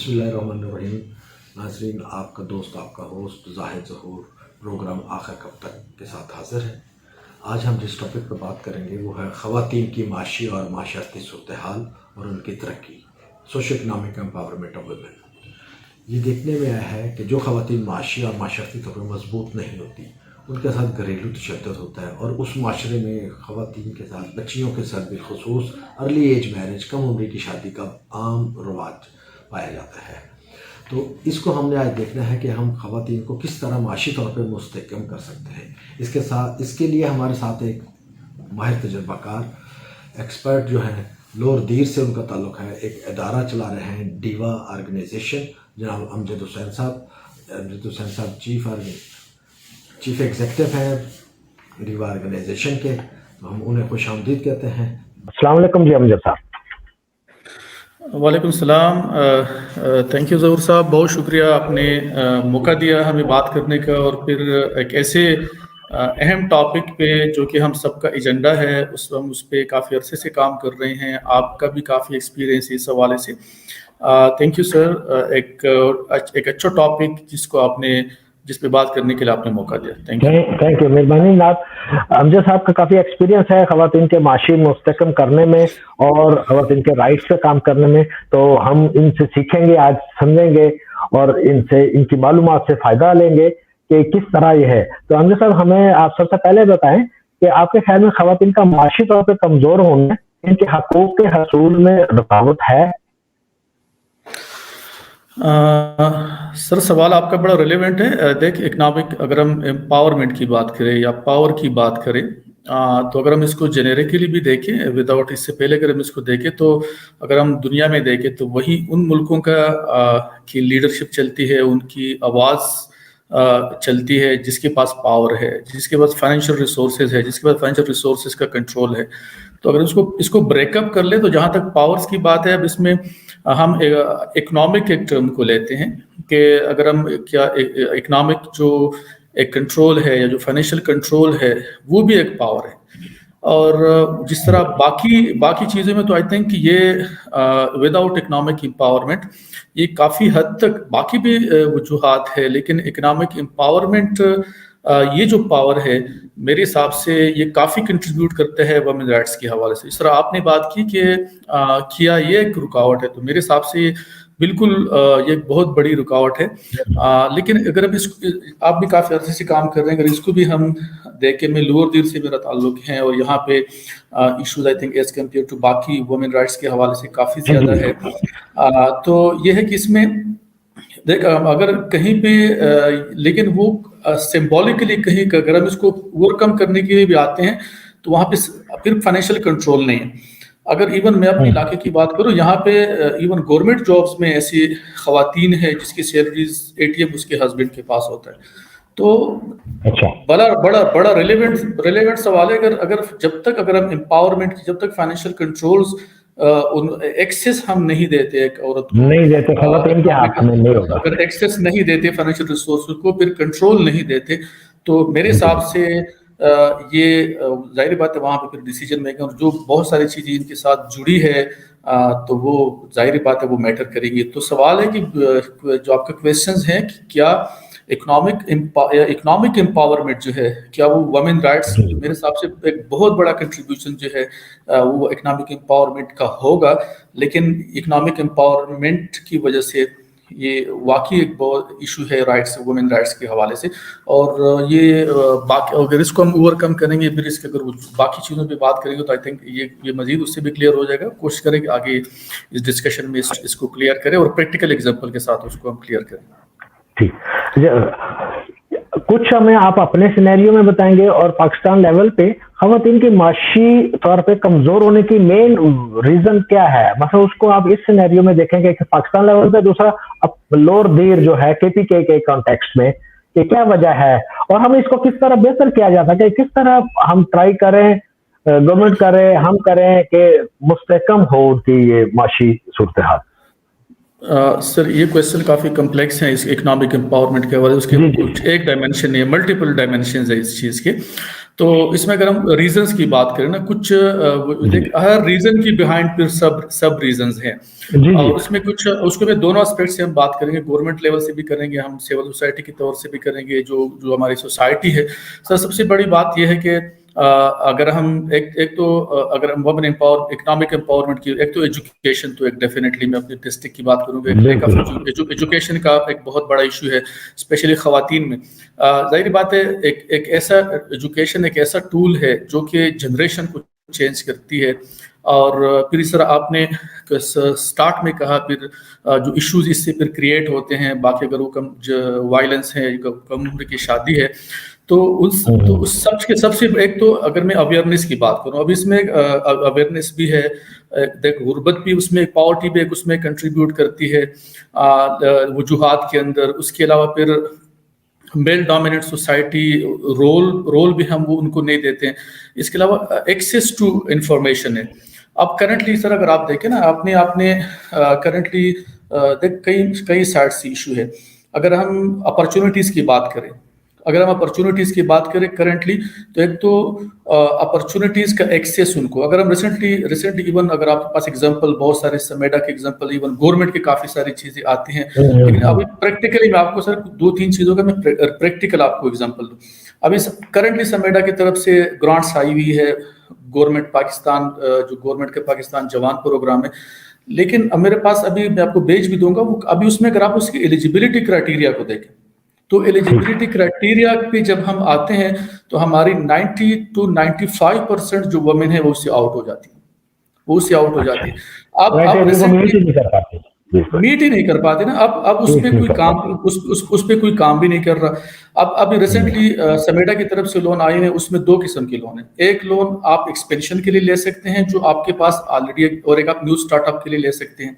बिस्मिल्लाहिर्रहमानिर्रहीम। नाज़रीन, आपका दोस्त, आपका होस्ट ज़ाहिद ज़हूर प्रोग्राम आखिर कब तक के साथ हाज़िर है। आज हम जिस टॉपिक पर बात करेंगे वो है ख़वातीन की माशी और माशरती सूरत हाल और उनकी तरक्की, socio economic empowerment of women. ये देखने में आया है कि जो ख़वातीन माशी और माशरती तौर पर मजबूत नहीं होती, उनके साथ घरेलू तशद्दुद होता है और उस माशरे में ख़वातीन के साथ, बच्चियों के साथ बिलखुसूस अर्ली एज मैरिज, कम उम्र की शादी का आम रवाज पाया जाता है। तो इसको हमने आज देखना है कि हम ख़वातीन को किस तरह माशी तौर पर मुस्तहकम कर सकते हैं। इसके लिए हमारे साथ एक माहिर तजर्बाकार एक्सपर्ट जो हैं, लोअर दीर से उनका ताल्लुक़ है, एक अदारा चला रहे हैं डीवा ऑर्गेनाइजेशन, जनाब अमजद हुसैन साहब चीफ एग्जीक्यूटिव हैं डीवा ऑर्गेनाइजेशन के। तो हम उन्हें खुशामदीद कहते हैं। अस्सलाम वालेकुम जी अमजद साहब। वालेकुम सलाम। थैंक यू ज़हूर साहब, बहुत शुक्रिया आपने मौका दिया हमें बात करने का, और फिर एक ऐसे अहम टॉपिक पे जो कि हम सबका एजेंडा है, हम उस पर काफ़ी अरसे से काम कर रहे हैं। आपका भी काफ़ी एक्सपीरियंस है इस हवाले से। Thank you sir. एक अच्छा टॉपिक जिस पे बात करने के लिए आपने मौका दिया। थैंक यू, मेहरबानी नाथ। अमजद साहब का काफ़ी एक्सपीरियंस है ख़वातीन के माशी मुस्तहकम करने में और ख़वातीन के राइट्स पे काम करने में, तो हम इनसे सीखेंगे, आज समझेंगे और इनकी मालूमात से फ़ायदा लेंगे कि किस तरह ये है। तो अमजद साहब, हमें आप सबसे पहले बताएं कि आपके ख्याल में ख़वातीन का माशी तौर पर कमज़ोर होना इनके हकूक़ के हसूल में रुकावट है? सर, सवाल आपका बड़ा रिलेवेंट है। देख, इकनॉमिक, अगर हम एम्पावरमेंट की बात करें या पावर की बात करें, तो अगर हम इसको जेनेरिकली भी देखें, विदाउट इससे पहले अगर हम इसको देखें, तो अगर हम दुनिया में देखें तो वही उन मुल्कों की लीडरशिप चलती है, उनकी आवाज़ चलती है जिसके पास पावर है, जिसके पास फाइनेंशियल रिसोर्सेज है, जिसके पास फाइनेंशियल रिसोर्सेज का कंट्रोल है। तो अगर इसको ब्रेकअप कर ले, तो जहाँ तक पावर्स की बात है, अब इसमें हम इकोनॉमिक एक टर्म को लेते हैं कि अगर हम इकोनॉमिक जो एक कंट्रोल है या जो फाइनेंशियल कंट्रोल है, वो भी एक पावर है। और जिस तरह बाकी चीज़ों में, तो आई थिंक ये विदाउट इकोनॉमिक एम्पावरमेंट ये काफ़ी हद तक बाकी भी वजूहात है, लेकिन इकोनॉमिक एम्पावरमेंट ये जो पावर है, मेरे हिसाब से ये काफ़ी कंट्रीब्यूट करता है वुमेन राइट्स के हवाले से। इस तरह आपने बात की कि क्या ये एक रुकावट है, तो मेरे हिसाब से बिल्कुल ये एक बहुत बड़ी रुकावट है। लेकिन अगर आप भी काफ़ी अर्से से काम कर रहे हैं, अगर इसको भी हम देखें, मैं लोअर दीर से मेरा ताल्लुक है और यहाँ पे issues I think as compared to बाकी वुमेन राइट्स के हवाले से काफ़ी ज़्यादा है। तो ये है कि इसमें देख, अगर कहीं पे लेकिन वो सिंबॉलिकली कहीं, अगर हम इसको ओवरकम करने के लिए भी आते हैं, तो वहाँ पे फिर फाइनेंशियल कंट्रोल नहीं है। अगर इवन मैं अपने इलाके की बात करूँ, यहाँ पे इवन गवर्नमेंट जॉब्स में ऐसी ख़वातीन है जिसकी सैलरीज ATM उसके हस्बैंड के पास होता है। तो बड़ा रिलेवेंट सवाल है। अगर जब तक हम एम्पावरमेंट की, जब तक फाइनेंशियल कंट्रोल्स एक्सेस हम नहीं देते एक औरत को, नहीं देते, ख़वातीन के हाथ में नहीं होगा। अगर एक्सेस नहीं देते फाइनेंशियल रिसोर्स को, फिर कंट्रोल नहीं देते, तो मेरे हिसाब से ये जाहिर बात है वहाँ पे फिर डिसीजन मेकिंग और जो बहुत सारी चीज़ें इनके साथ जुड़ी है, तो वो जाहिर बात है वो मैटर करेंगी। तो सवाल है कि जो आपका क्वेश्चंस हैं कि क्या इकोनॉमिक एम्पावरमेंट जो है, क्या वो वुमेन राइट्स, मेरे हिसाब से एक बहुत बड़ा कंट्रीब्यूशन जो है वो इकोनॉमिक एम्पावरमेंट का होगा। लेकिन इकोनॉमिक एम्पावरमेंट की वजह से ये वाकई एक बहुत इशू है राइट्स, वुमेन राइट्स के हवाले से। और ये बाकी अगर इसको हम ओवरकम करेंगे, फिर इसके अगर बाकी चीज़ों पे बात करेंगे, तो आई थिंक ये मजीद उससे भी क्लियर हो जाएगा। कोशिश करेंगे आगे इस डिस्कशन में इसको क्लियर करें और प्रैक्टिकल एग्जाम्पल के साथ उसको हम क्लियर करें। ठीक, कुछ हमें आप अपने सिनेरियो में बताएंगे और पाकिस्तान लेवल पे ख़वातीन की माशी तौर पे कमजोर होने की मेन रीजन क्या है? मतलब उसको आप इस सिनेरियो में देखेंगे कि पाकिस्तान लेवल पे, दूसरा लोअर दीर जो है KPK के कॉन्टेक्स्ट में, कि क्या वजह है और हमें इसको किस तरह बेहतर किया जा सके, किस तरह हम ट्राई करें, गवर्नमेंट करे, हम करें कि मुस्तहकम हो उनकी ये माशी सूरत हाल। सर, ये क्वेश्चन काफ़ी कम्प्लेक्स है इस इकोनॉमिक एम्पावरमेंट के हवाले से। उसके कुछ एक डायमेंशन है, मल्टीपल डायमेंशन है इस चीज़ के। तो इसमें अगर हम रीजंस की बात करें ना, कुछ हर रीजन की बिहाइंड फिर सब सब रीजंस हैं। जी जी और उसमें कुछ उसको में दोनों एस्पेक्ट से हम बात करेंगे, गवर्नमेंट लेवल से भी करेंगे, हम सिविल सोसाइटी की तौर से भी करेंगे, जो जो हमारी सोसाइटी है। सर सबसे बड़ी बात यह है कि अगर हम एक तो अगर हम वुमेन एम्पावर इकोनॉमिक एम्पावरमेंट की, एक तो एजुकेशन, तो एक डेफिनेटली मैं अपनी डिस्ट्रिक्ट की बात करूँगा, एक एजुकेशन का एक बहुत बड़ा इशू है स्पेशली खवातीन में। जाहिर बात है एक ऐसा एजुकेशन एक ऐसा टूल है जो कि जनरेशन को चेंज करती है। और फिर इस तरह आपने स्टार्ट में कहा, फिर जो इश्यूज इससे फिर क्रिएट होते हैं, बाकी अगर वो कम वायलेंस है, कम उम्र की शादी है, तो उस सबसे एक तो अगर मैं अवेयरनेस की बात करूं, अब इसमें अवेयरनेस भी है, देख गुर्बत भी उसमें, पॉवर्टी भी एक उसमें कंट्रीब्यूट करती है वजूहात के अंदर। उसके अलावा फिर मेल डोमिनेंट सोसाइटी रोल भी हम वो उनको नहीं देते हैं। इसके अलावा एक्सेस टू इंफॉर्मेशन है। अब करंटली सर अगर आप देखें ना, आपने आपने करंटली देख कई कई साइड से इशू है। अगर हम अपॉर्चुनिटीज की बात करें, अगर हम अपॉर्चुनिटीज की बात करें करंटली, तो एक तो अपॉर्चुनिटीज का एक्सेस उनको, अगर हम रिसेंटली इवन अगर आपके पास एग्जांपल बहुत सारे समेडा के एग्जांपल, इवन गवर्नमेंट की काफी सारी चीजें आती हैं, लेकिन अभी प्रैक्टिकली मैं आपको सर 2-3 चीजों का मैं प्रैक्टिकल आपको एग्जांपल दूं। अभी करंटली समेडा की तरफ से ग्रांट्स आई हुई है, गवर्नमेंट पाकिस्तान, जो गवर्नमेंट के पाकिस्तान जवान प्रोग्राम है, लेकिन अब मेरे पास अभी मैं आपको भेज भी दूंगा वो, अभी उसमें अगर आप उसकी एलिजिबिलिटी क्राइटेरिया को देखें, तो एलिजिबिलिटी क्राइटेरिया पे जब हम आते हैं तो हमारी 90 to 95% जो वुमेन है वो उससे आउट हो जाती है, वो उससे आउट हो जाती है। अब रिसेंटली मीट ही नहीं कर पाते ना, अब उस पे कोई काम उस पे कोई काम भी नहीं कर रहा। अब अभी रिसेंटली समेडा की तरफ से लोन आए हैं, उसमें 2 किस्म के लोन है। एक लोन आप एक्सपेंशन के लिए ले सकते हैं जो आपके पास ऑलरेडी, और एक आप न्यू स्टार्टअप के लिए ले सकते हैं।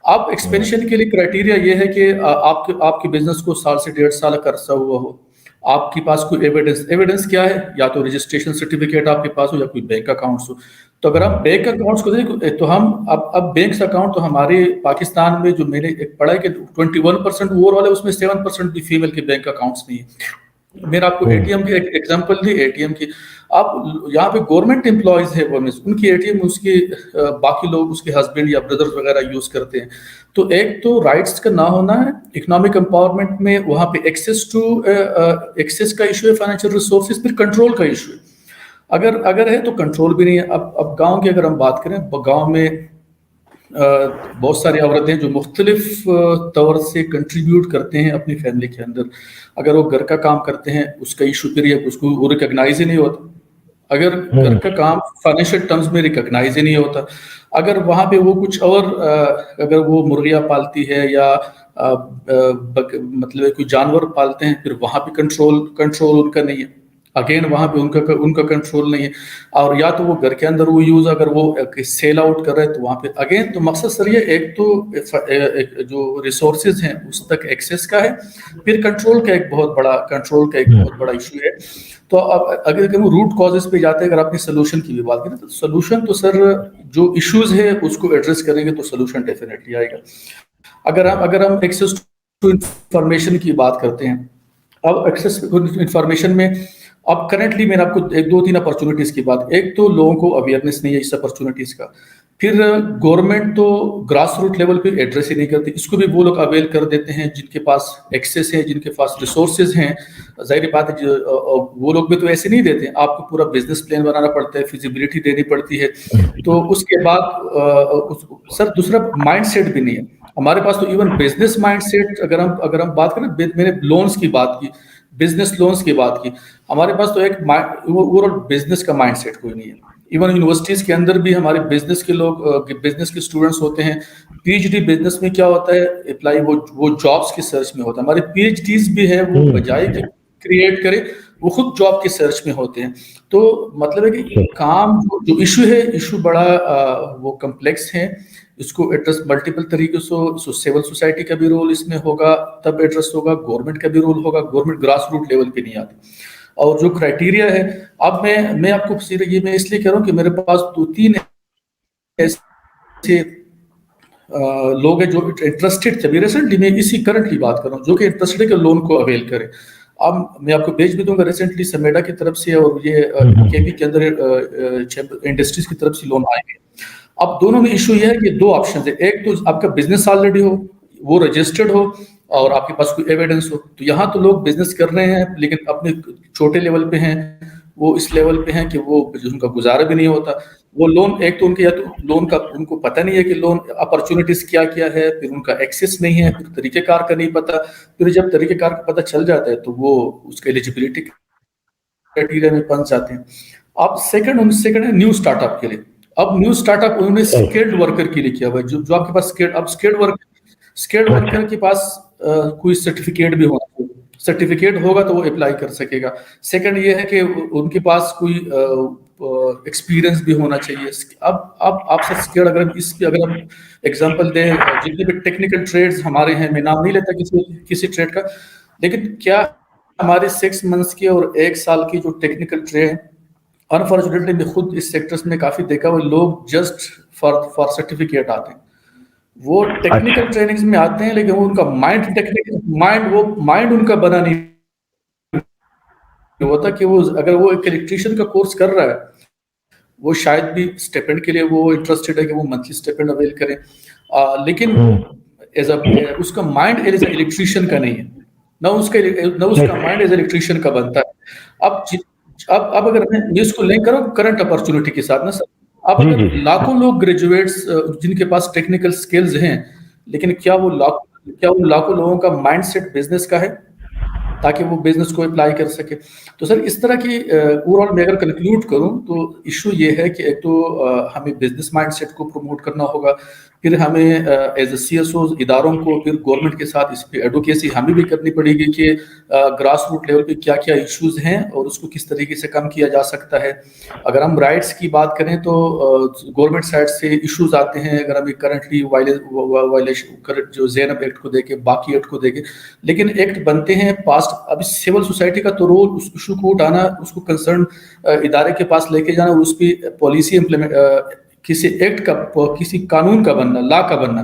आप एक्सपेंशन के लिए क्राइटेरिया ये है कि आपके बिजनेस को 1 से 1.5 साल का अरसा हुआ हो, आपके पास कोई एविडेंस क्या है, या तो रजिस्ट्रेशन सर्टिफिकेट आपके पास हो या कोई बैंक अकाउंट्स हो। तो अगर आप बैंक अकाउंट्स को देखें तो हम अब बैंक अकाउंट तो हमारे पाकिस्तान में जो मैंने एक पढ़ा है कि 21% ओवरऑल है, उसमें 7% भी फीमेल के बैंक अकाउंट्स नहीं है। मैंने आपको एटीएम की एक एग्जांपल दी, एटीएम की। आप यहाँ पे गवर्नमेंट एम्प्लॉयज है वुमेन, उनकी एटीएम उसके बाकी लोग उसके हस्बैंड या ब्रदर्स वगैरह यूज करते हैं। तो एक तो राइट्स का ना होना है, इकोनॉमिक एम्पावरमेंट में वहाँ पे एक्सेस का इशू है, फाइनेंशियल रिसोर्सेज, फिर कंट्रोल का इशू है। अगर है तो कंट्रोल भी नहीं है। अब गाँव की अगर हम बात करें, गाँव में बहुत सारी औरतें जो मुख्तलिफ तौर से कंट्रीब्यूट करते हैं अपनी फैमिली के अंदर। अगर वो घर का काम करते हैं उसका इशू फिर उसको वो रिकॉग्नाइज ही नहीं होता। अगर घर का काम फाइनेंशियल टर्म्स में रिकॉग्नाइज ही नहीं होता। अगर वहाँ पे वो कुछ और अगर वो मुर्गियाँ पालती है या मतलब कोई जानवर पालते हैं, फिर वहाँ पे कंट्रोल उनका नहीं है। अगेन वहां पे उनका कंट्रोल नहीं है। और या तो वो घर के अंदर वो यूज, अगर वो सेल आउट कर रहे हैं तो वहां पे अगेन, तो मकसद सर ये एक तो जो रिसोर्सेज हैं उस तक एक्सेस का है, फिर कंट्रोल का एक बहुत बड़ा इशू है। तो अब अगर हम रूट कॉजेस पे जाते हैं, अगर आपने सोल्यूशन की भी बात की ना, तो सोल्यूशन तो सर जो इश्यूज है उसको एड्रेस करेंगे तो सोल्यूशन डेफिनेटली आएगा। अगर हम एक्सेस टू इंफॉर्मेशन की बात करते हैं, अब एक्सेस टू इंफॉर्मेशन में अब करंटली मैंने आपको 1-2-3 अपॉर्चुनिटीज की बात, एक तो लोगों को अवेयरनेस नहीं है इस अपॉर्चुनिटीज का, फिर गवर्नमेंट तो ग्रास रूट लेवल पे एड्रेस ही नहीं करती, इसको भी वो लोग अवेल कर देते हैं जिनके पास एक्सेस है, जिनके पास रिसोर्सेज हैं। जाहिर बात है वो लोग भी तो ऐसे नहीं देते, आपको पूरा बिजनेस प्लान बनाना पड़ता है, फिजिबिलिटी देनी पड़ती है। तो उसके बाद सर दूसरा माइंडसेट भी नहीं है हमारे पास। तो इवन बिजनेस माइंडसेट अगर हम बात करें, मैंने लोन्स की बात की, बिजनेस लोन्स की बात की, हमारे पास तो एक ओवरऑल बिजनेस का माइंडसेट कोई नहीं है। इवन यूनिवर्सिटीज के अंदर भी हमारे बिजनेस के लोग, बिजनेस के स्टूडेंट्स होते हैं। पीएचडी बिजनेस में क्या होता है, अप्लाई वो जॉब्स की सर्च में होता है। हमारे पीएचडीज भी है, वो बजाय कि क्रिएट करे वो खुद जॉब की सर्च में होते हैं। तो मतलब है कि काम जो इशू बड़ा वो कम्प्लेक्स है, इसको एड्रेस मल्टीपल तरीके से, सिविल सोसाइटी का भी रोल इसमें होगा, तब एड्रेस होगा, गवर्नमेंट का भी रोल होगा। गवर्नमेंट ग्रास रूट लेवल पे नहीं आती। और जो क्राइटेरिया है, अब मैं आपको ये मैं इसलिए कह रहा हूँ कि मेरे पास 2-3 ऐसे लोग हैं जो इंटरेस्टेड थे। रिसेंटली मैं इसी करंट की बात कर रहा हूँ, जो कि इंटरेस्टेड के लोन को अवेल करें। अब मैं आपको भेज भी दूंगा, रिसेंटली समेडा की तरफ से और ये केबी के अंदर इंडस्ट्रीज की तरफ से लोन आएंगे। अब दोनों में इशू ये है कि दो ऑप्शन है, एक तो आपका बिजनेस ऑलरेडी हो, वो रजिस्टर्ड हो और आपके पास कोई एविडेंस हो। तो यहाँ तो लोग बिजनेस कर रहे हैं लेकिन अपने छोटे लेवल पे हैं, वो इस लेवल पे हैं कि वो उनका गुजारा भी नहीं होता। वो लोन, एक तो उनके या तो लोन का उनको पता नहीं है कि लोन अपॉर्चुनिटीज क्या क्या है, फिर उनका एक्सेस नहीं है, फिर तरीकेकार का नहीं पता, फिर जब तरीकेकार का पता चल जाता है तो वो उसके एलिजिबिलिटी क्राइटेरिया में फंस जाते हैं। अब सेकंड है न्यू स्टार्टअप के लिए। अब न्यू स्टार्टअप उन्होंने स्किल्ड वर्कर के लिए किया हुआ है, जो आपके पास स्किल्ड वर्कर के पास कोई सर्टिफिकेट भी होना चाहिए, सर्टिफिकेट होगा तो वो अप्लाई कर सकेगा। सेकंड ये है कि उनके पास कोई एक्सपीरियंस भी होना चाहिए। अब आपसे स्किल्ड, अगर हम एग्जांपल दें, जितने भी टेक्निकल ट्रेड्स हमारे हैं, मैं नाम नहीं लेता किसी ट्रेड का, लेकिन क्या हमारे 6 मंथ्स की और 1 साल की जो टेक्निकल ट्रेड, अनफॉर्चुनेटली मैं खुद इस सेक्टर्स में काफी देखा हुआ, लोग जस्ट फॉर सर्टिफिकेट आते हैं, वो टेक्निकल ट्रेनिंग्स में आते हैं लेकिन वो उनका माइंड उनका बना नहीं होता कि वो अगर वो एक इलेक्ट्रीशियन का कोर्स कर रहा है, वो शायद भी स्टिपेंड के लिए वो इंटरेस्टेड है कि वो मंथली स्टिपेंड अवेल करें, लेकिन उसका माइंड एज इलेक्ट्रीशियन का नहीं है, ना उसका माइंड एज इलेक्ट्रीशियन का बनता है। अब अगर मैं इसको लिंक करूं करंट अपॉर्चुनिटी के साथ ना सर, अब अगर लाखों लोग ग्रेजुएट्स जिनके पास टेक्निकल स्किल्स हैं, लेकिन क्या वो लाखों लोगों का माइंडसेट बिजनेस का है ताकि वो बिजनेस को अप्लाई कर सके। तो सर इस तरह की ओवरऑल मैं अगर कंक्लूड करूं तो इशू ये है कि एक तो हमें बिजनेस माइंडसेट को प्रमोट करना होगा, फिर हमें एज ए सीएसओ इदारों को, फिर गवर्नमेंट के साथ इस पे एडवोकेसी हमें भी करनी पड़ेगी कि ग्रास रूट लेवल पे क्या क्या इश्यूज हैं और उसको किस तरीके से कम किया जा सकता है। अगर हम राइट्स की बात करें तो गवर्नमेंट साइड से इश्यूज आते हैं, अगर हमें करंटली वायलेशन जो ज़ैनब एक्ट को देखे, बाकी एक्ट को देखे, लेकिन एक्ट बनते हैं पास्ट, अभी सिविल सोसाइटी का तो रोल उस इशू को उठाना, उसको कंसर्न इदारे के पास लेके जाना, उस पर पॉलिसी इम्प्लीमेंट, किसी एक्ट का, किसी कानून का बनना, लॉ का बनना।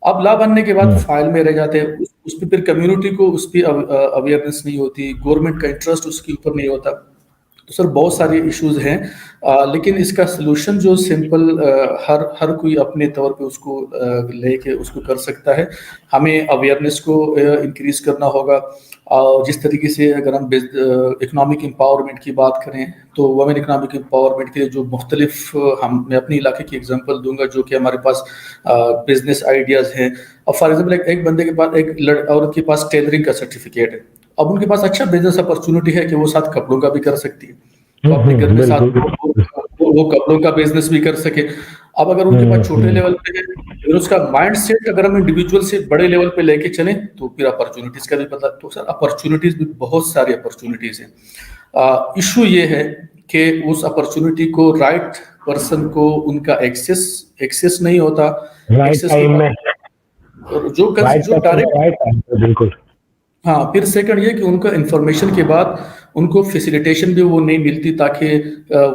अब लॉ बनने के बाद फाइल में रह जाते हैं, उस पर फिर कम्युनिटी को उस पर अवेयरनेस नहीं होती, गवर्नमेंट का इंटरेस्ट उसके ऊपर नहीं होता। तो सर बहुत सारे इश्यूज हैं, लेकिन इसका सलूशन जो सिंपल हर कोई अपने तौर पे उसको लेके उसको कर सकता है। हमें अवेयरनेस को इंक्रीज करना होगा, और जिस तरीके से अगर हम इकोनॉमिक एम्पावरमेंट की बात करें तो वमेन इकोनॉमिक एम्पावरमेंट के लिए जो मुख्तलिफ, मैं अपने इलाके की एग्जांपल दूंगा, जो कि हमारे पास बिजनेस आइडियाज़ हैं। और फॉर एग्जाम्पल एक बंदे के पास, एक औरत के पास टेलरिंग का सर्टिफिकेट है, अब उनके पास अच्छा बिजनेस अपॉर्चुनिटी है कि वो साथ कपड़ों का भी कर सकती है, तो अपने घर के साथ वो कपड़ों का बिजनेस भी कर सके। अब अगर उनके पास छोटे लेवल पे है, फिर उसका माइंड सेट अगर हम इंडिविजुअल से बड़े लेवल पे लेके चलें तो फिर अपॉर्चुनिटीज का भी पता। तो सर अपॉर्चुनिटीज भी बहुत सारी अपॉर्चुनिटीज हैं। इशू ये है कि उस अपॉर्चुनिटी को राइट पर्सन को उनका एक्सेस नहीं होता, जो डायरेक्ट, बिल्कुल। हाँ, फिर सेकंड ये कि उनका इंफॉर्मेशन के बाद उनको फैसिलिटेशन भी वो नहीं मिलती, ताकि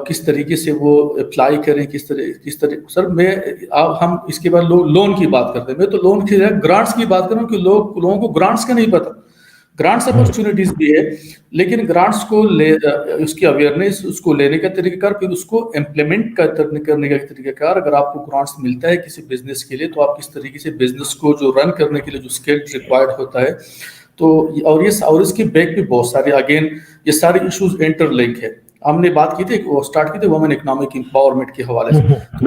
किस तरीके से वो अप्लाई करें, किस तरह। सर हम इसके बाद लोन की बात करते हैं, मैं तो लोन की ग्रांट्स की बात कर रहा हूँ कि लोगों को ग्रांट्स का नहीं पता। ग्रांट्स अपॉर्चुनिटीज भी है, लेकिन ग्रांट्स को उसकी अवेयरनेस, उसको लेने का तरीकाकार, फिर उसको इम्प्लीमेंट करने का तरीकाकार। अगर आपको ग्रांट्स मिलता है किसी बिजनेस के लिए, तो आप किस तरीके से बिजनेस को जो रन करने के लिए जो स्किल रिक्वायर्ड होता है, तो और इसकी बैक भी बहुत सारे, अगेन ये सारे इश्यूज इंटरलिंक है। हमने बात की थी, स्टार्ट की थी वुमेन इकोनॉमिक एम्पावरमेंट के हवाले से।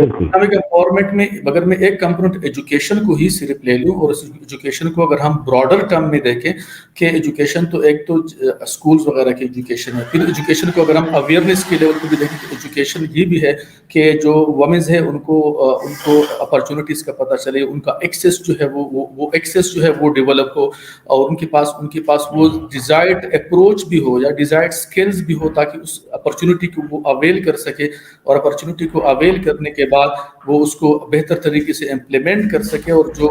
इकोनॉमिक एम्पावरमेंट में अगर मैं एक कंपोनेंट एजुकेशन को ही सिर्फ ले लूं, और इस एजुकेशन को अगर हम ब्रॉडर टर्म में देखें कि एजुकेशन तो एक तो स्कूल्स वगैरह की एजुकेशन है, फिर एजुकेशन को अगर हम अवेयरनेस के लेवल पर भी देखें तो एजुकेशन ये भी है कि जो वुमेन्स है उनको अपॉर्चुनिटीज का पता चले, उनका एक्सेस जो है वो एक्सेस जो है वो डेवलप हो, और उनके पास वो डिजायर्ड अप्रोच भी हो या डिजायर्ड स्किल्स भी हो, ताकि उस अपॉर्चुनिटी को वो अवेल कर सके, और अपॉर्चुनिटी को अवेल करने के बाद वो उसको बेहतर तरीके से इम्प्लीमेंट कर सके, और जो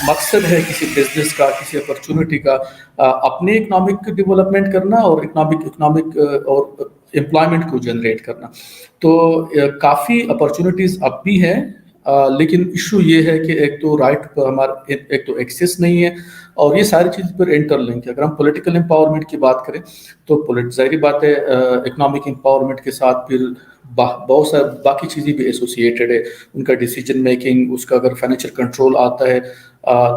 मकसद है किसी बिजनेस का, किसी अपॉर्चुनिटी का, अपने इकोनॉमिक डेवलपमेंट करना और इकोनॉमिक और एम्प्लॉयमेंट को जनरेट करना। तो काफ़ी अपॉर्चुनिटीज़ अब भी है, लेकिन इशू ये है कि एक तो राइट पर एक तो एक्सेस नहीं है, और ये सारी चीज़ पर इंटरलिंक है। अगर हम पॉलिटिकल एम्पावरमेंट की बात करें तो जाहिर बात है इकोनॉमिक एम्पावरमेंट के साथ फिर बहुत सारी बाकी चीज़ें भी एसोसिएटेड है। उनका डिसीजन मेकिंग, उसका अगर फाइनेंशियल कंट्रोल आता है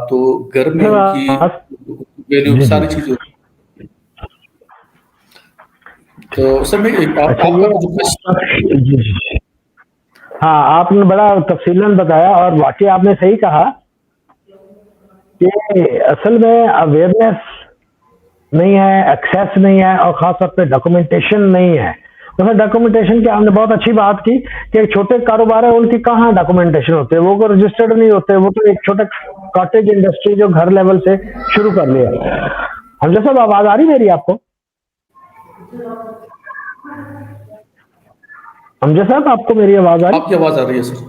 तो घर में उनकी वैल्यू, जी जी। सारी चीज़ें। तो सर मैं अच्छा, आपका ये जो क्वेश्चन। जी जी। हाँ, आपने बड़ा तफसीलन बताया और वाकई आपने सही कहा कि असल में अवेयरनेस नहीं है, एक्सेस नहीं है और खास तौर पे डॉक्यूमेंटेशन नहीं है। तो डॉक्यूमेंटेशन की आपने बहुत अच्छी बात की कि छोटे कारोबार है उनकी कहाँ डॉक्यूमेंटेशन होते हैं, वो को रजिस्टर्ड नहीं होते, वो तो एक छोटा कॉटेज इंडस्ट्री जो घर लेवल से शुरू कर लिया। हमजा साहब, आवाज आ रही मेरी आपको? हमजा साहब, आपको मेरी आवाज आ रही? आपकी आवाज आ रही है सर।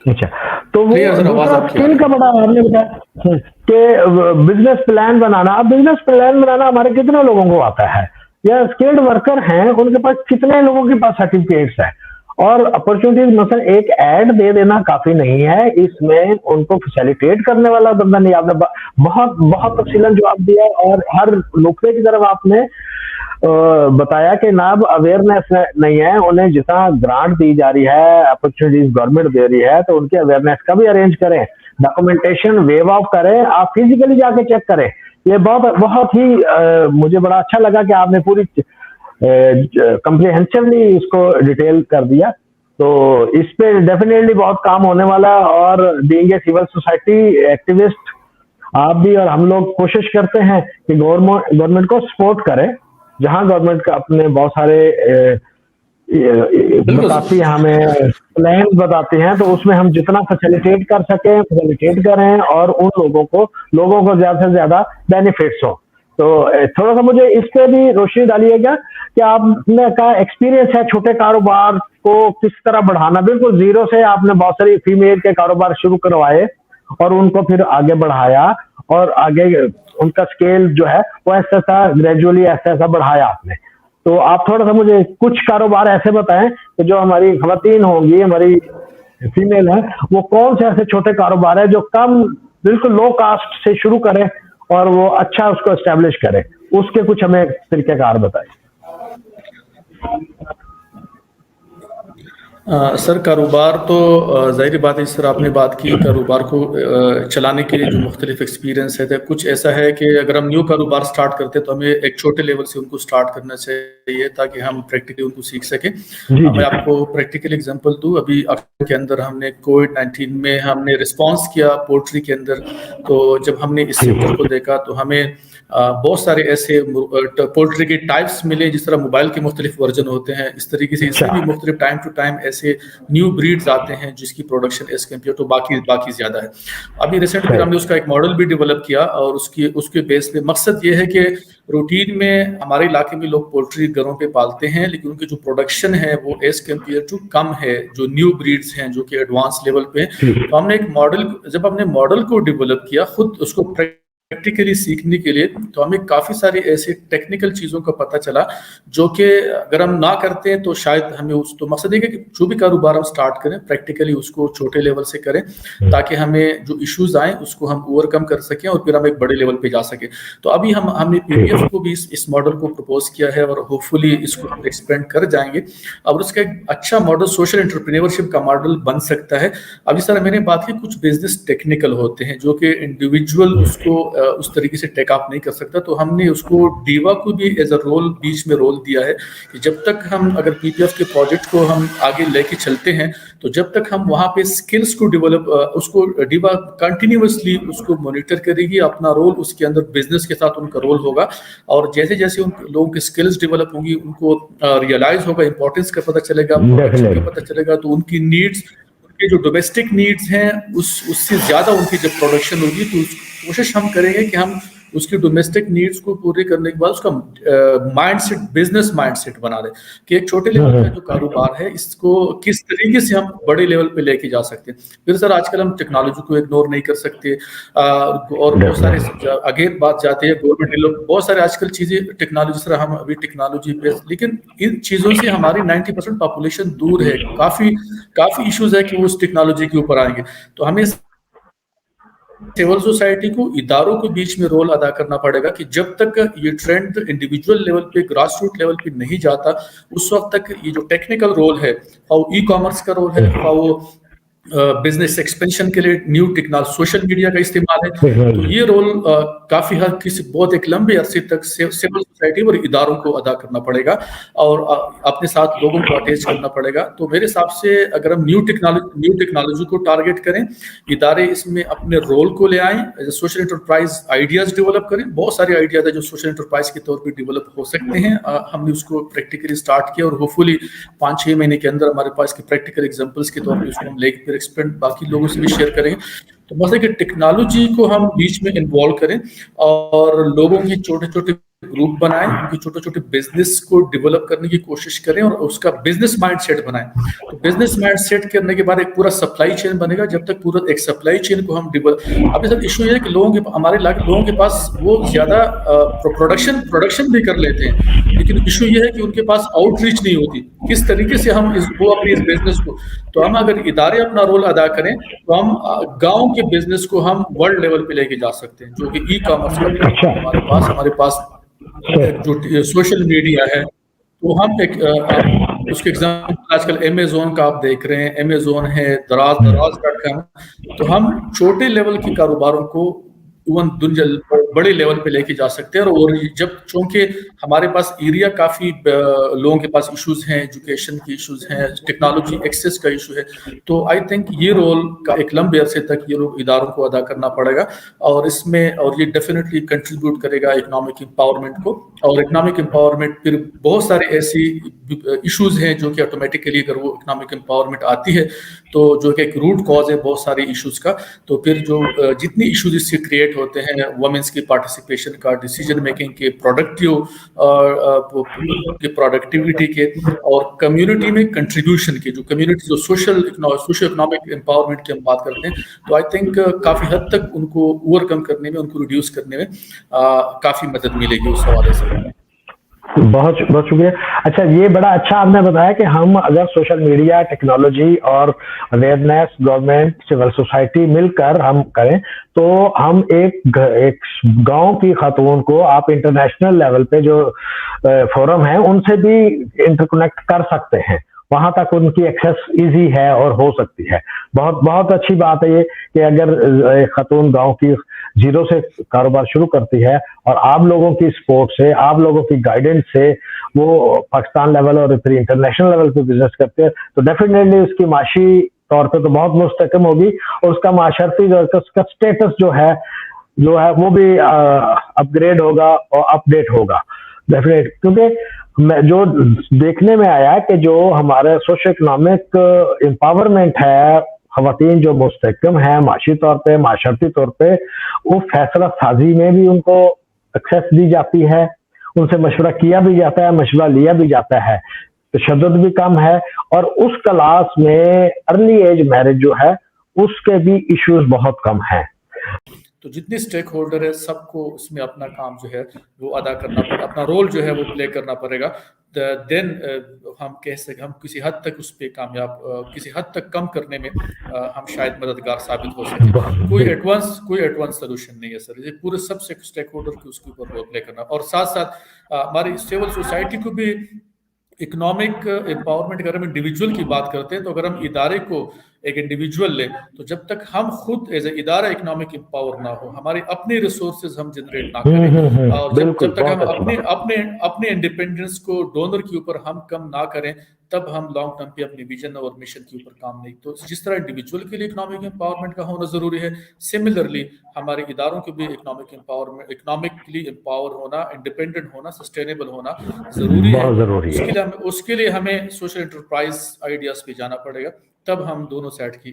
अच्छा, तो वो क्लियर सर, आवाज दूसरा आपकी आ स्किल रही का है। बड़ा आपने बताया कि बिजनेस प्लान बनाना। अब बिजनेस प्लान बनाना हमारे कितने लोगों को आता है, या स्किल्ड वर्कर हैं उनके पास कितने लोगों के पास सर्टिफिकेट्स है, और अपॉर्चुनिटीज मतलब एक ऐड दे देना काफी नहीं है, इसमें उनको फैसिलिटेट करने वाला बंदा नहीं। आपने बहुत बहुत तफसीलन जवाब दिया और हर नुक्ते की तरफ आपने बताया कि ना अब अवेयरनेस नहीं है, उन्हें जितना ग्रांट दी जा रही है, अपॉर्चुनिटीज गवर्नमेंट दे रही है, तो उनकी अवेयरनेस का भी अरेंज करें, डॉक्यूमेंटेशन वेव ऑफ करें, आप फिजिकली जाके चेक करें। ये बहुत बहुत ही मुझे बड़ा अच्छा लगा कि आपने पूरी कंप्रिहेंसिवली इसको डिटेल कर दिया। तो इस पे डेफिनेटली बहुत काम होने वाला है, और being a civil society activist आप भी और हम लोग कोशिश करते हैं कि गवर्नमेंट को सपोर्ट करें। जहां गवर्नमेंट का अपने बहुत सारे बताती है, हमें प्लान बताती हैं, तो उसमें हम जितना फैसिलिटेट कर सकें फैसिलिटेट करें, और उन लोगों को ज्यादा से ज्यादा बेनिफिट्स हो। तो थोड़ा सा मुझे इस पे भी रोशनी डालिएगा कि आपने का एक्सपीरियंस है छोटे कारोबार को किस तरह बढ़ाना। बिल्कुल जीरो से आपने बहुत सारी फीमेल के कारोबार शुरू करवाए और उनको फिर आगे बढ़ाया, और आगे उनका स्केल जो है वो ऐसा ऐसा ग्रेजुअली ऐसा बढ़ाया आपने। तो आप थोड़ा सा मुझे कुछ कारोबार ऐसे बताएं कि जो हमारी खवातीन होंगी, हमारी फीमेल है, वो कौन से ऐसे छोटे कारोबार है जो कम, बिल्कुल लो कास्ट से शुरू करें और वो अच्छा उसको एस्टेब्लिश करें, उसके कुछ हमें तरीकेकार बताएं। सर कारोबार तो ज़ाहिर बात है, सर आपने बात की कारोबार को चलाने के लिए जो मुख्तलिफ एक्सपीरियंस है, तो कुछ ऐसा है कि अगर हम न्यू कारोबार स्टार्ट करते हैं तो हमें एक छोटे लेवल से उनको स्टार्ट करना चाहिए ताकि हम प्रैक्टिकली उनको सीख सकें। मैं आपको प्रैक्टिकल एग्जांपल दूं, अभी अक्टूबर के अंदर हमने कोविड-19 में हमने रिस्पांस किया पोल्ट्री के अंदर। तो जब हमने इस सेक्टर को देखा तो हमें बहुत सारे ऐसे पोल्ट्री के टाइप्स मिले, जिस तरह मोबाइल के मुख्तलिफ वर्जन होते हैं, इस तरीके से इसमें भी मुख्तलिफ टाइम टू टाइम ऐसे न्यू ब्रीड्स आते हैं जिसकी प्रोडक्शन एज कम्पेयर टू बाकी ज्यादा है। अभी रिसेंट फिर हमने उसका एक मॉडल भी डेवलप किया, और उसके बेस पे मकसद ये है कि रूटीन में हमारे इलाके में लोग पोल्ट्री घरों पे पालते हैं, लेकिन उनकी जो प्रोडक्शन है वो एज कम्पेयर टू कम है, जो न्यू ब्रीड्स हैं जो कि एडवांस लेवल पे। तो हमने एक मॉडल, जब हमने मॉडल को डेवलप किया खुद उसको प्रैक्टिकली सीखने के लिए, तो हमें काफी सारी ऐसी टेक्निकल चीजों का पता चला जो कि अगर हम ना करते हैं तो शायद हमें तो मकसद है कि जो भी कारोबार हम स्टार्ट करें प्रैक्टिकली उसको छोटे लेवल से करें, ताकि हमें जो इश्यूज आए उसको हम ओवरकम कर सकें और फिर हम एक बड़े लेवल पे जा सके। तो अभी हमने पीपीएफ को भी इस मॉडल को प्रपोज किया है और होपफुली इसको हम एक्सपेंड कर जाएंगे। अब उसका एक अच्छा मॉडल सोशल एंटरप्रेन्योरशिप का मॉडल बन सकता है। अभी सर मैंने बात की कुछ बिजनेस टेक्निकल होते हैं जो कि इंडिविजुअल उसको उस तरीके से टेक अप नहीं कर सकता, तो हमने उसको डीवा को भी एज अ रोल बीच में रोल दिया है कि जब तक हम अगर पीपीएफ के प्रोजेक्ट को हम आगे लेके चलते हैं तो जब तक हम वहां पे स्किल्स को डेवलप, उसको डीवा कंटिन्यूअसली उसको मॉनिटर करेगी, अपना रोल उसके अंदर बिजनेस के साथ उनका रोल होगा, और जैसे जैसे उन लोगों की स्किल्स डेवलप होंगी उनको रियलाइज होगा, इंपॉर्टेंस का पता चलेगा, प्रोडक्शन का पता चलेगा, तो उनकी नीड्स, उनके जो डोमेस्टिक नीड्स हैं उससे ज्यादा उनकी जब प्रोडक्शन होगी तो कोशिश हम करेंगे कि हम उसकी डोमेस्टिक नीड्स को पूरे करने के बाद उसका माइंडसेट, बिजनेस माइंडसेट बना रहे कि एक छोटे लेवल का जो कारोबार है इसको किस तरीके से हम बड़े लेवल पे लेके जा सकते हैं। फिर सर आजकल हम टेक्नोलॉजी को इग्नोर नहीं कर सकते, और बहुत सारे आगे बात जाती है गवर्नमेंट लोग, बहुत सारे आजकल चीजें टेक्नोलॉजी, सर हम अभी टेक्नोलॉजी पे, लेकिन इन चीजों से हमारी 90% पॉपुलेशन दूर है, काफी इश्यूज है कि वो उस टेक्नोलॉजी के ऊपर आएंगे। तो हमें सिविल सोसाइटी को इदारों के बीच में रोल अदा करना पड़ेगा कि जब तक ये ट्रेंड इंडिविजुअल लेवल पे, ग्रास रूट लेवल पे नहीं जाता, उस वक्त तक ये जो टेक्निकल रोल है, हाउ ई कॉमर्स का रोल है, हाउ बिजनेस एक्सपेंशन के लिए न्यू टेक्नोलॉजी, सोशल मीडिया का इस्तेमाल है, तो ये रोल काफी हद किसी बहुत एक लंबे अरसे तक सिविल सोसाइटी और इदारों को अदा करना पड़ेगा और अपने साथ लोगों को अटैच करना पड़ेगा। तो मेरे हिसाब से अगर हम न्यू टेक्नोलॉजी को टारगेट करें, इदारे इसमें अपने रोल को ले आएं, सोशल एंटरप्राइज आइडियाज डेवलप करें। बहुत सारे आइडियाज है जो सोशल एंटरप्राइज के तौर पर डेवलप हो सकते हैं। हमने उसको प्रैक्टिकली स्टार्ट किया और होपफुली 5-6 महीने के अंदर हमारे पास के प्रैक्टिकल एग्जाम्पल्स के तौर पर उसको हम लेके एक्सपेरिमेंट बाकी लोगों से भी शेयर करेंगे। तो मतलब कि टेक्नोलॉजी को हम बीच में इन्वॉल्व करें और लोगों के छोटे छोटे ग्रुप बनाएं, उनके छोटे छोटे बिजनेस को डेवलप करने की कोशिश करें और उसका बिजनेस माइंडसेट बनाएं। तो बिजनेस माइंडसेट करने के बाद एक पूरा सप्लाई चेन बनेगा। जब तक पूरा एक सप्लाई चेन को हम डेवलप, अभी सर इशू ये है कि लोगों के पास वो ज्यादा प्रोडक्शन भी कर लेते हैं, लेकिन इशू ये है कि उनके पास आउटरीच नहीं होती। किस तरीके से हम अपनी इस बिजनेस को, तो हम अगर इदारे अपना रोल अदा करें तो हम गांव के बिजनेस को हम वर्ल्ड लेवल पे लेके जा सकते हैं, जो कि ई कॉमर्स का हमारे पास जो सोशल मीडिया है। तो हम उसके एग्जाम्पल आजकल अमेजोन का आप देख रहे हैं, अमेजोन है, दराज.com। तो हम छोटे लेवल के कारोबारों को इवन दुनिया बड़े लेवल पे लेके जा सकते हैं। और जब चूंकि हमारे पास एरिया काफी लोगों के पास इश्यूज हैं, एजुकेशन की इश्यूज हैं, टेक्नोलॉजी एक्सेस का इशू है, तो आई थिंक ये रोल का एक लंबे अरसे तक ये लोग इदारों को अदा करना पड़ेगा और ये डेफिनेटली कंट्रीब्यूट करेगा इकोनॉमिक एम्पावरमेंट को। और इकोनॉमिक एम्पावरमेंट फिर बहुत सारे ऐसी इश्यूज हैं जो कि ऑटोमेटिकली अगर वो इकोनॉमिक एम्पावरमेंट आती है तो जो कि एक रूट कॉज है बहुत सारे इश्यूज का, तो फिर जो जितनी इश्यूज इससे क्रिएट होते हैं, वुमेन्स की पार्टिसिपेशन का, डिसीजन मेकिंग के, प्रोडक्टिविटी के और कम्युनिटी में कंट्रीब्यूशन के, जो कम्युनिटी जो सोशल इकोनॉमिक एम्पावरमेंट की हम बात करते हैं, तो आई थिंक काफी हद तक उनको ओवरकम करने में, उनको रिड्यूस करने में काफी मदद मिलेगी उस हवाले से। बहुत बहुत शुक्रिया। अच्छा, ये बड़ा अच्छा आपने बताया कि हम अगर सोशल मीडिया, टेक्नोलॉजी और अवेयरनेस, गवर्नमेंट, सिविल सोसाइटी मिलकर हम करें तो हम एक गांव की खातून को आप इंटरनेशनल लेवल पे जो फोरम है उनसे भी इंटरकनेक्ट कर सकते हैं, वहां तक उनकी एक्सेस इजी है और हो सकती है। बहुत बहुत अच्छी बात है ये कि अगर खातून गांव की जीरो से कारोबार शुरू करती है और आप लोगों की सपोर्ट से, आप लोगों की गाइडेंस से वो पाकिस्तान लेवल और फिर इंटरनेशनल लेवल पे बिजनेस करते हैं, तो डेफिनेटली उसकी माशी तौर पे तो बहुत मुस्तकम होगी और उसका माशरती उसका स्टेटस जो है वो भी अपग्रेड होगा और अपडेट होगा डेफिनेट। क्योंकि जो देखने में आया कि जो हमारे सोशो इकोनॉमिक एम्पावरमेंट है, खवातीन जो मुस्तकम है माशी तौर पे, माशरती तौर पे, वो फैसला साजी में भी उनको एक्सेस दी जाती है, उनसे मशवरा किया भी जाता है, मशवरा लिया भी जाता है, तशद्दुद भी कम है और उस क्लास में अर्ली एज मैरिज जो है उसके भी इश्यूज बहुत कम है। तो जितने स्टेक होल्डर है सबको उसमें अपना काम जो है वो अदा करना पड़ेगा, अपना रोल जो है वो प्ले करना पड़ेगा। देन हम कह सकें हम किसी हद तक उस पे कामयाब, किसी हद तक कम करने में हम शायद मददगार साबित हो सके। कोई एडवांस सोल्यूशन नहीं है सर, ये पूरे सब स्टेक होल्डर को उसके ऊपर रोल प्ले करना। और साथ साथ हमारी सिविल सोसाइटी को भी इकोनॉमिक एम्पावरमेंट, अगर हम इंडिविजुअल की बात करते हैं तो अगर हम इदारे को एक इंडिविजुअल ले, तो जब तक हम खुद एज ए इदारा इकोनॉमिक एम्पावर ना हो, हमारे अपने रिसोर्सेज हम जनरेट ना करें और जब तक हम अपने इंडिपेंडेंस को डोनर के ऊपर हम कम ना करें, तब हम लॉन्ग टर्म पे अपने विजन और मिशन के ऊपर काम नहीं। तो जिस तरह इंडिविजुअल के लिए इकोनॉमिक एम्पावरमेंट का होना जरूरी है, सिमिलरली हमारे इदारों को भी इकोनॉमिकली एम्पावर होना, इंडिपेंडेंट होना, सस्टेनेबल होना जरूरी है। उसके लिए हमें सोशल एंटरप्राइज आइडियाज पे जाना पड़ेगा, तब हम दोनों साइड की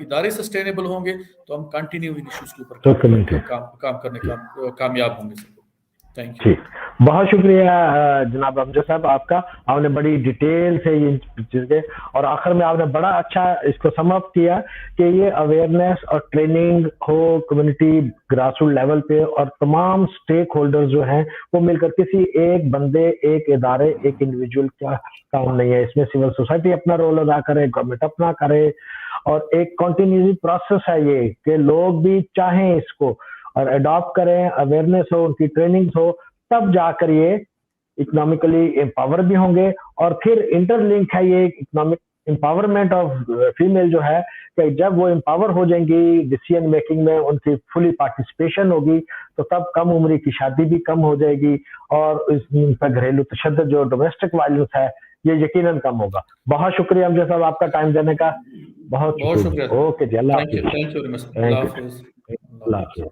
इदारे सस्टेनेबल होंगे तो हम कंटिन्यू इन इश्यूज के ऊपर काम करने कामयाब होंगे। Thank you. बहुत शुक्रिया जनाब अमजद साहब आपका। आपने बड़ी डिटेल से ये चीजें और आखिर में आपने बड़ा अच्छा इसको सम अप किया कि ये अवेयरनेस और ट्रेनिंग हो कम्युनिटी ग्रासरूट लेवल पे और तमाम स्टेक होल्डर्स जो हैं वो मिलकर किसी एक बंदे, एक इदारे, एक इंडिविजुअल का काम नहीं है। इसमें सिविल सोसाइटी अपना रोल अदा करे, गवर्नमेंट अपना करे और एक कंटिन्यूस प्रोसेस है ये कि लोग भी चाहें इसको और अडॉप्ट करें, अवेयरनेस हो, उनकी ट्रेनिंग हो, तब जाकर ये इकोनॉमिकली एम्पावर भी होंगे। और फिर इंटरलिंक है ये इकोनॉमिक एम्पावरमेंट ऑफ फीमेल जो है कि जब वो एम्पावर हो जाएंगी डिसीजन मेकिंग में, उनकी फुली पार्टिसिपेशन होगी तो तब कम उम्र की शादी भी कम हो जाएगी और इस पर घरेलू तशद्दुद जो डोमेस्टिक वायलेंस है ये यकीनन कम होगा। बहुत शुक्रिया अमजद साहब आपका टाइम देने का। बहुत शुक्रिया। ओके जी, अल्लाह हाफिज़। Thank you very much. Thank Allah you. हाफिज़। अल्लाह हाफिज़।